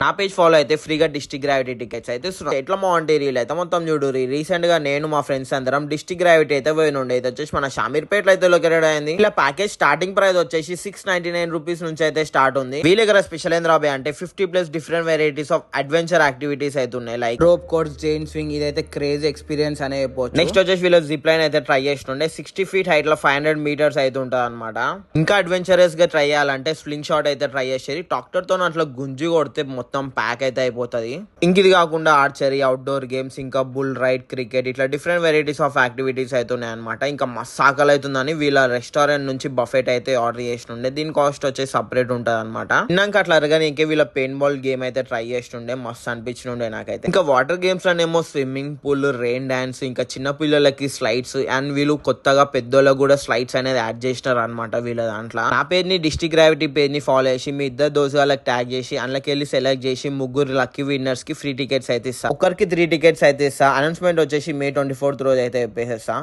నా page follow అయితే ఫ్రీగా డిస్ట్రిక్ట్ గ్రావిటీ టికెట్స్ అయితే ఎట్లా బాగుంటాయి రీల్ అయితే మొత్తం చూడు. రీసెంట్ గా నేను మా ఫ్రెండ్స్ అందరం డిస్ట్రిక్ట్ గ్రావిటీ అయితే పోయినుండే. ఇది వచ్చేసి మన షామీర్పేట అయితే లొకేటెడ్ అయింది. ఇలా ప్యాకేజ్ స్టార్టింగ్ ప్రైస్ వచ్చేసి 699 రూపీస్ నుంచి అయితే స్టార్ట్ ఉంది. వీళ్ళ దగ్గర స్పెషల్ ఏం రాబోయే అంటే 50+ different varieties of adventure activities అయితే ఉన్నాయి. Like rope course, Jain swing, ఇదైతే క్రేజీ ఎక్స్పీరియన్స్ అనే చెప్పొచ్చు. నెక్స్ట్ వచ్చేసి వీళ్ళు జిప్ లైన్ అయితే ట్రై చేస్తుండే. 60 feet హైట్ లో 500 meters అయితే ఉంటుంది అనమాట. ఇంకా అడ్వెంచరస్ గా ట్రై చేయాలంటే స్లింగ్ షాట్ అయితే ట్రై చేసేది. డాక్టర్ తో అట్లా గుంజి కొడితే మొత్తం ప్యాక్ అయితే అయిపోతుంది. ఇంక ఇది కాకుండా ఆర్చరీ, అవుట్డోర్ గేమ్స్, ఇంకా బుల్ రైడ్, క్రికెట్, ఇట్లా డిఫరెంట్ వెరైటీస్ ఆఫ్ యాక్టివిటీస్ అయితే ఉన్నాయి అనమాట. ఇంకా మస్తు ఆకలి అవుతుందని వీళ్ళ రెస్టారెంట్ నుంచి బఫెట్ అయితే ఆర్డర్ చేస్తుండే. దీని కాస్ట్ వచ్చేసి సపరేట్ ఉంటుంది అనమాట. తిన్నాక అట్లా అరగానే ఇంకే వీళ్ళ పెయిన్ బాల్ గేమ్ అయితే ట్రై చేస్తుండే. మస్తు అనిపించిండే నాకైతే. ఇంకా వాటర్ గేమ్స్ లోనేమో స్విమ్మింగ్ పూల్, రెయిన్ డాన్స్, ఇంకా చిన్న పిల్లలకి స్లైడ్స్, అండ్ వీళ్ళు కొత్తగా పెద్దోళ్ళకి కూడా స్లైడ్స్ అనేది యాడ్ చేసినారు అనమాట వీళ్ళ దాంట్లో. నా పేజ్ ని డిస్ట్రిక్ట్ గ్రావిటీ పేజ్ ని ఫాలో చేసి మీ ఇద్దరు దోస్తు వాళ్ళకి ట్యాగ్ చేసి అందులోకి వెళ్ళి సెలెక్ట్ చేసి ముగ్గురు లక్కీ విన్నర్స్ కి ఫ్రీ టికెట్స్ అయితే ఇస్తా. ఒకరికి 3 టికెట్స్ అయితే ఇస్తా. అనౌన్స్మెంట్ వచ్చేసి May 24th రోజు అయితే చెప్పేసేస్తా.